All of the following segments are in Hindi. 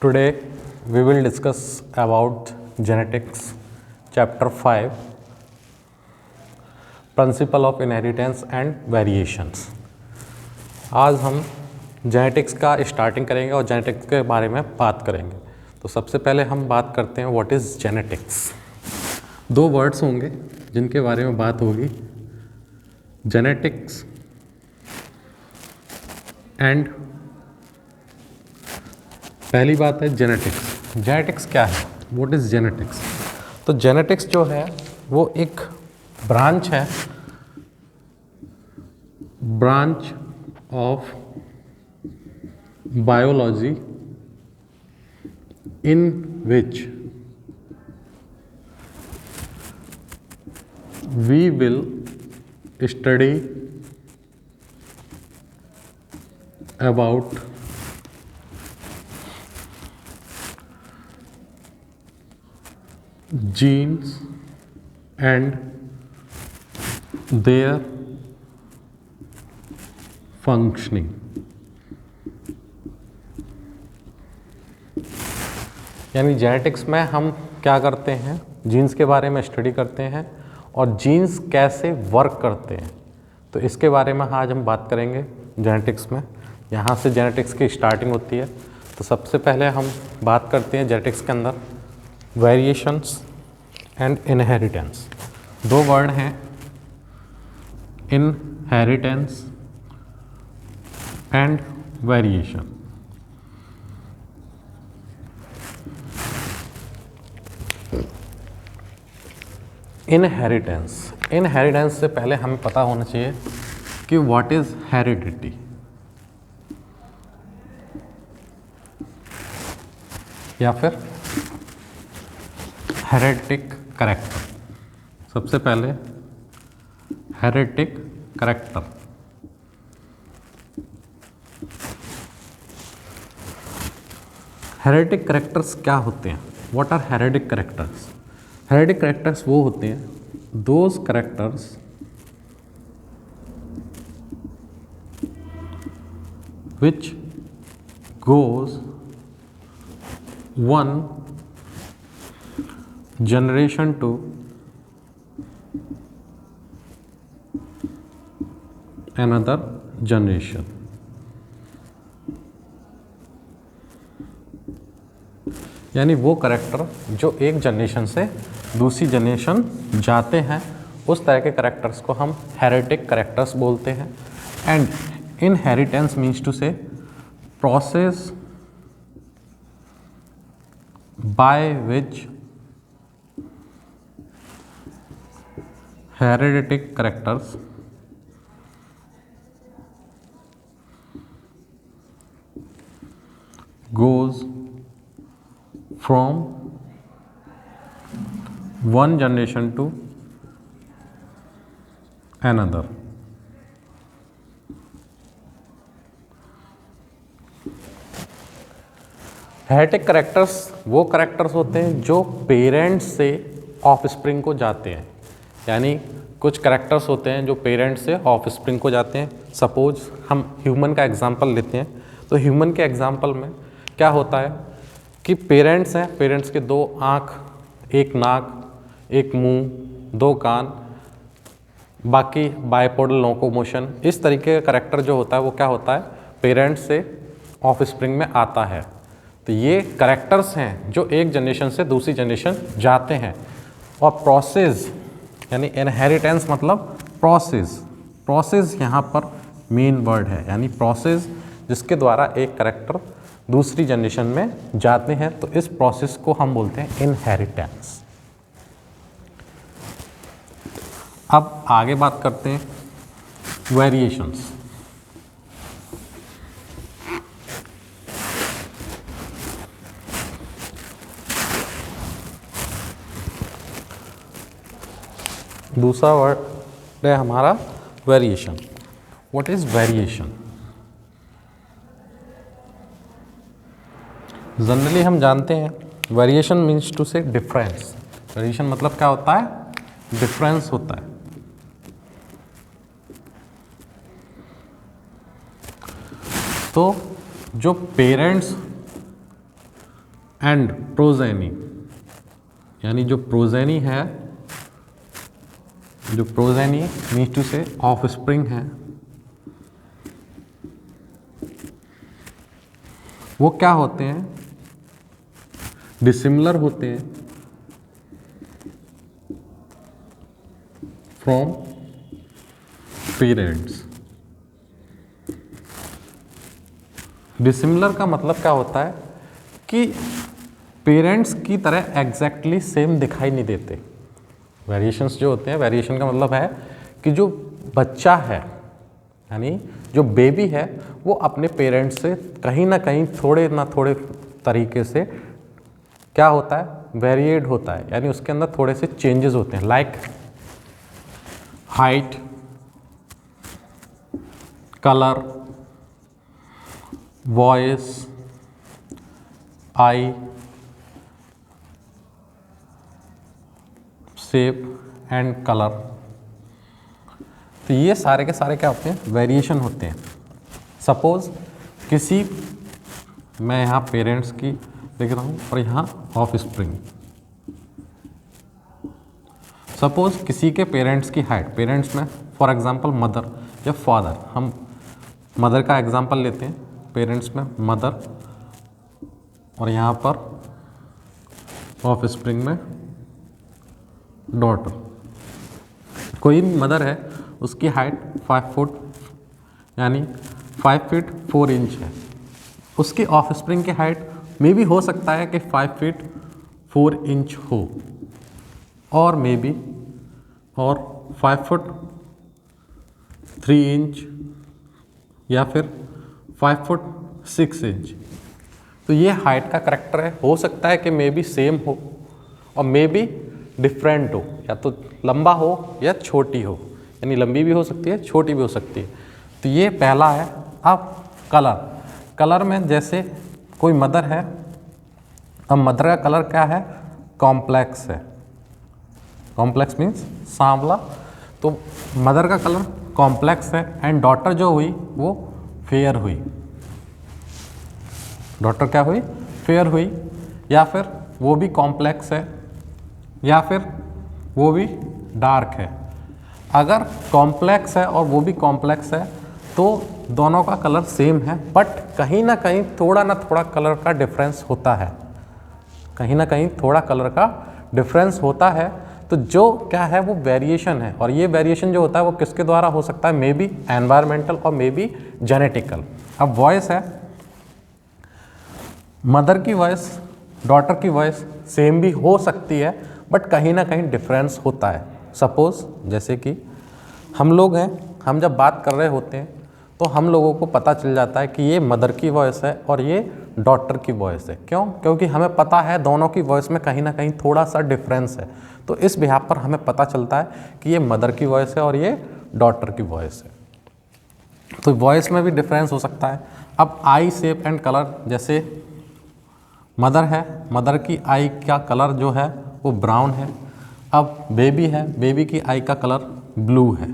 Today we will discuss about genetics, chapter 5, Principle of Inheritance and Variations. आज हम जेनेटिक्स का स्टार्टिंग करेंगे और जेनेटिक्स के बारे में बात करेंगे। तो सबसे पहले हम बात करते हैं व्हाट इज़ जेनेटिक्स। दो वर्ड्स होंगे जिनके बारे में बात होगी, जेनेटिक्स एंड पहली बात है जेनेटिक्स। जेनेटिक्स क्या है, व्हाट इज़ जेनेटिक्स? तो जेनेटिक्स जो है वो एक ब्रांच है, branch of biology in which we will study about genes and their functioning. यानी जेनेटिक्स में हम क्या करते हैं, जीन्स के बारे में स्टडी करते हैं और जीन्स कैसे वर्क करते हैं। तो इसके बारे में आज हम बात करेंगे जेनेटिक्स में। यहाँ से जेनेटिक्स की स्टार्टिंग होती है। तो सबसे पहले हम बात करते हैं जेनेटिक्स के अंदर वेरिएशंस एंड इनहेरिटेंस। दो वर्ड हैं, इनहेरिटेंस एंड वेरिएशन। इनहेरिटेंस से पहले हमें पता होना चाहिए कि व्हाट इज हेरिडिटी। या फिर हेरेटिक करैक्टर। सबसे पहले हेरेटिक करैक्टर। हेरेटिक करैक्टर्स क्या होते हैं? What are heretic characters? Heretic characters वो होते हैं those characters which goes one generation to another generation. यानी वो करैक्टर जो एक जनरेशन से दूसरी जनरेशन जाते हैं, उस तरह के करैक्टर्स को हम हेरेटिक करैक्टर्स बोलते हैं। And inheritance means to say process by which hereditary characters goes from one generation to another. Heretic characters वो करैक्टर्स होते हैं जो पेरेंट्स से ऑफस्प्रिंग को जाते हैं। यानी कुछ करैक्टर्स होते हैं जो पेरेंट्स से ऑफस्प्रिंग को जाते हैं। सपोज हम ह्यूमन का एग्जांपल लेते हैं, तो ह्यूमन के एग्जांपल में क्या होता है कि पेरेंट्स हैं, पेरेंट्स के दो आँख, एक नाक, एक मुंह, दो कान, बाकी बाइपोडल लोकोमोशन, इस तरीके का करैक्टर जो होता है वो क्या होता है, पेरेंट्स से ऑफस्प्रिंग में आता है। तो ये करैक्टर्स हैं जो एक जनरेशन से दूसरी जनरेशन जाते हैं। और प्रोसेस यानी इनहेरिटेंस मतलब प्रोसेस, प्रोसेस यहाँ पर मेन वर्ड है। यानी प्रोसेस जिसके द्वारा एक करैक्टर दूसरी जनरेशन में जाते हैं, तो इस प्रोसेस को हम बोलते हैं इनहेरिटेंस। अब आगे बात करते हैं वेरिएशंस। दूसरा वर्ड है हमारा variation. What is variation? Generally हम जानते हैं वेरिएशन मीन्स टू से डिफरेंस। वेरिएशन मतलब क्या होता है? डिफरेंस होता है। तो जो पेरेंट्स एंड प्रोजेनी, यानी जो प्रोजेनी है, जो प्रोजेनी मीन्स टू से ऑफ स्प्रिंग है, वो क्या होते हैं, डिसिमिलर होते हैं फ्रॉम पेरेंट्स। डिसिमिलर का मतलब क्या होता है कि पेरेंट्स की तरह एग्जैक्टली सेम दिखाई नहीं देते। वेरिएशंस जो होते हैं, वेरिएशन का मतलब है कि जो बच्चा है यानी जो बेबी है वो अपने पेरेंट्स से कहीं ना कहीं थोड़े ना थोड़े तरीके से क्या होता है, वेरिएड होता है, यानी उसके अंदर थोड़े से चेंजेस होते हैं, like height, colour, voice, I, shape and colour. तो ये सारे के सारे क्या होते हैं, वेरिएशन होते हैं। सपोज किसी, मैं यहाँ पेरेंट्स की लिख रहा हूँ और यहाँ ऑफ स्प्रिंग। सपोज किसी के पेरेंट्स की हाइट, पेरेंट्स में फॉर एग्जांपल मदर या फादर, हम मदर का एग्जांपल लेते हैं, पेरेंट्स में मदर और यहाँ पर ऑफ स्प्रिंग में डॉटर। कोई मदर है, उसकी हाइट 5 फुट यानी 5 फीट 4 इंच है, उसकी ऑफ स्प्रिंग की हाइट मे भी हो सकता है कि 5 फीट 4 इंच हो, और मे बी और 5 फुट 3 इंच या फिर 5 फुट 6 इंच। तो ये हाइट का करेक्टर है, हो सकता है कि मे बी सेम हो और मे बी डिफरेंट हो, या तो लंबा हो या छोटी हो, यानी लंबी भी हो सकती है, छोटी भी हो सकती है। तो ये पहला है। अब कलर, कलर में जैसे कोई मदर है, अब मदर का कलर क्या है, कॉम्प्लेक्स है, कॉम्प्लेक्स मीन्स सांवला, तो मदर का कलर कॉम्प्लेक्स है एंड डॉटर जो हुई वो फेयर हुई, डॉटर क्या हुई, फेयर हुई, या फिर वो भी कॉम्प्लेक्स है या फिर वो भी डार्क है। अगर कॉम्प्लेक्स है और वो भी कॉम्प्लेक्स है तो दोनों का कलर सेम है, बट कहीं ना कहीं थोड़ा ना थोड़ा कलर का डिफरेंस होता है, कहीं ना कहीं थोड़ा कलर का डिफरेंस होता है। तो जो क्या है वो वेरिएशन है, और ये वेरिएशन जो होता है वो किसके द्वारा हो सकता है, मे बी एनवायरमेंटल और मे बी जेनेटिकल। अब वॉइस है, मदर की वॉइस डॉटर की वॉइस सेम भी हो सकती है, बट कहीं ना कहीं डिफरेंस होता है। सपोज जैसे कि हम लोग हैं, हम जब बात कर रहे होते हैं तो हम लोगों को पता चल जाता है कि ये मदर की वॉइस है और ये डॉटर की वॉइस है। क्यों? क्योंकि हमें पता है दोनों की वॉइस में कहीं ना कहीं थोड़ा सा डिफरेंस है, तो इस बिहाफ पर हमें पता चलता है कि ये मदर की वॉइस है और ये डॉटर की वॉइस है। तो वॉइस में भी डिफरेंस हो सकता है। अब आई शेप एंड कलर, जैसे मदर है, मदर की आई का कलर जो है वो ब्राउन है। अब बेबी है, बेबी की आई का कलर ब्लू है।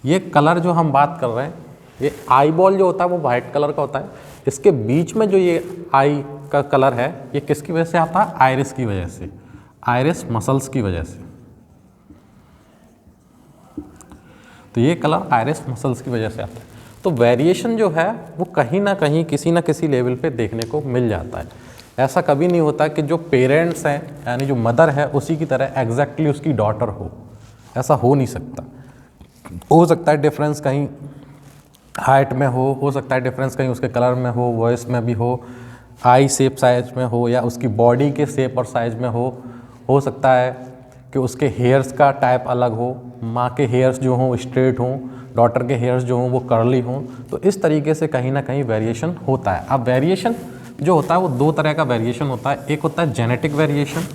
ये कलर जो हम बात कर रहे हैं, ये आई बॉल जो होता है वो वाइट कलर का होता है, इसके बीच में जो ये आई का कलर है ये किसकी वजह से आता है, आइरिस की वजह से, आइरिस मसल्स की वजह से। तो ये कलर आइरिस मसल्स की वजह से आता है। तो वेरिएशन जो है वो कहीं ना कहीं किसी ना किसी लेवल पे देखने को मिल जाता है। ऐसा कभी नहीं होता कि जो पेरेंट्स हैं यानी जो मदर है उसी की तरह एग्जैक्टली उसकी डॉटर हो, ऐसा हो नहीं सकता। हो सकता है डिफरेंस कहीं हाइट में हो सकता है डिफरेंस कहीं उसके कलर में हो, वॉइस में भी हो, आई शेप साइज में हो, या उसकी बॉडी के शेप और साइज में हो सकता है कि उसके हेयर्स का टाइप अलग हो, माँ के हेयर्स जो हों स्ट्रेट हों, डॉटर के हेयर्स जो हों वो कर्ली हों। तो इस तरीके से कहीं ना कहीं वेरिएशन होता है। अब वेरिएशन जो होता है वो दो तरह का वेरिएशन होता है, एक होता है जेनेटिक वेरिएशन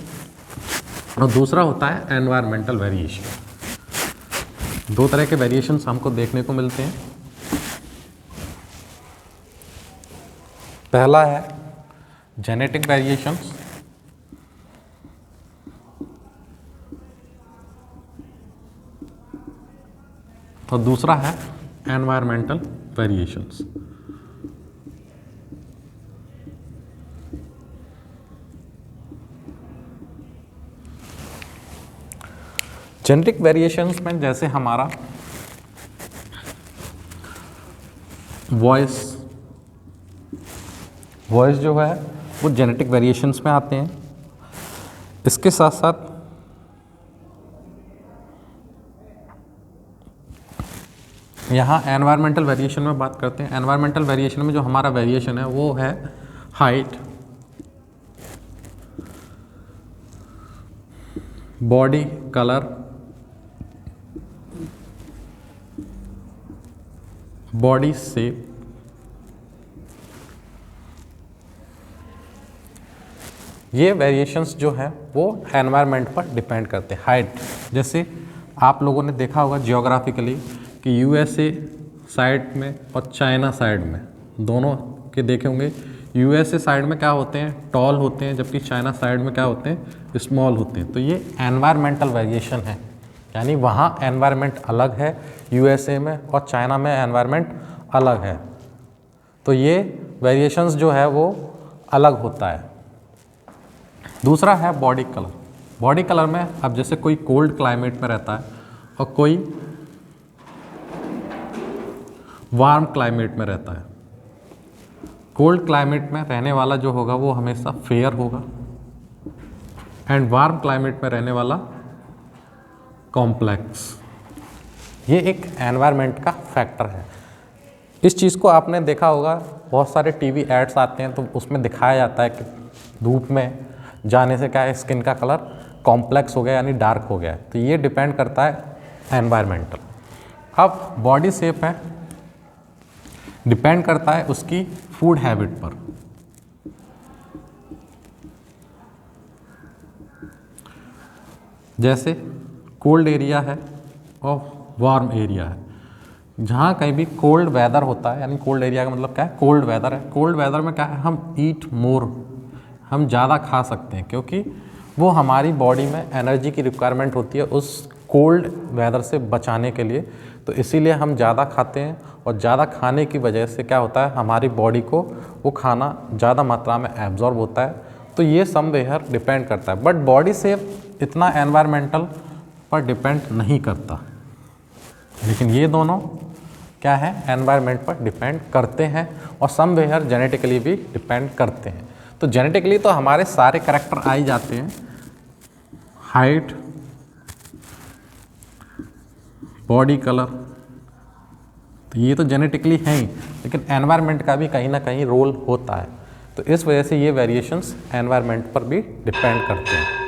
और दूसरा होता है एनवायरमेंटल वेरिएशन। दो तरह के वेरिएशंस हमको देखने को मिलते हैं। पहला है जेनेटिक वेरिएशंस और दूसरा है एनवायरमेंटल वेरिएशंस। जेनेटिक वेरिएशंस में जैसे हमारा वॉइस जो है वो जेनेटिक वेरिएशंस में आते हैं। इसके साथ साथ यहाँ एनवायरमेंटल वेरिएशन में बात करते हैं। एनवायरमेंटल वेरिएशन में जो हमारा वेरिएशन है वो है height, body colour, body shape, ये वेरिएशंस जो है वो एनवायरनमेंट पर डिपेंड करते हैं। हाइट, जैसे आप लोगों ने देखा होगा जियोग्राफिकली कि यूएसए साइड में और चाइना साइड में, दोनों के देखे होंगे, यूएसए साइड में क्या होते हैं, टॉल होते हैं, जबकि चाइना साइड में क्या होते हैं, स्मॉल होते हैं। तो ये एनवायरमेंटल वेरिएशन है, यानी वहाँ एनवायरनमेंट अलग है यूएसए में और चाइना में एनवायरनमेंट अलग है। तो ये वेरिएशंस जो है वो अलग होता है। दूसरा है बॉडी कलर। बॉडी कलर में अब जैसे कोई कोल्ड क्लाइमेट में रहता है और कोई वार्म क्लाइमेट में रहता है। कोल्ड क्लाइमेट में रहने वाला जो होगा वो हमेशा फेयर होगा एंड वार्म क्लाइमेट में रहने वाला कॉम्प्लेक्स। ये एक एनवायरनमेंट का फैक्टर है। इस चीज़ को आपने देखा होगा, बहुत सारे टीवी एड्स आते हैं तो उसमें दिखाया जाता है कि धूप में जाने से क्या है, स्किन का कलर कॉम्प्लेक्स हो गया यानी डार्क हो गया है। तो ये डिपेंड करता है एनवायरमेंटल। अब बॉडी शेप है, डिपेंड करता है उसकी फूड हैबिट पर। जैसे कोल्ड एरिया है और वार्म एरिया है। जहाँ कहीं भी कोल्ड वेदर होता है, यानी कोल्ड एरिया का मतलब क्या है, कोल्ड वेदर है। कोल्ड वेदर में क्या है, हम ईट मोर, हम ज़्यादा खा सकते हैं क्योंकि वो हमारी बॉडी में एनर्जी की रिक्वायरमेंट होती है उस कोल्ड वेदर से बचाने के लिए। तो इसीलिए हम ज़्यादा खाते हैं और ज़्यादा खाने की वजह से क्या होता है, हमारी बॉडी को वो खाना ज़्यादा मात्रा में एब्जॉर्ब होता है। तो ये समवेयर डिपेंड करता है, बट बॉडी शेप इतना एनवायरमेंटल पर डिपेंड नहीं करता। लेकिन ये दोनों क्या है, एनवायरनमेंट पर डिपेंड करते हैं और समवेयर जेनेटिकली भी डिपेंड करते हैं। तो जेनेटिकली तो हमारे सारे कैरेक्टर आ ही जाते हैं, हाइट, बॉडी कलर, तो ये तो जेनेटिकली है ही, लेकिन एनवायरनमेंट का भी कहीं ना कहीं रोल होता है। तो इस वजह से ये वेरिएशंस एनवायरनमेंट पर भी डिपेंड करते हैं।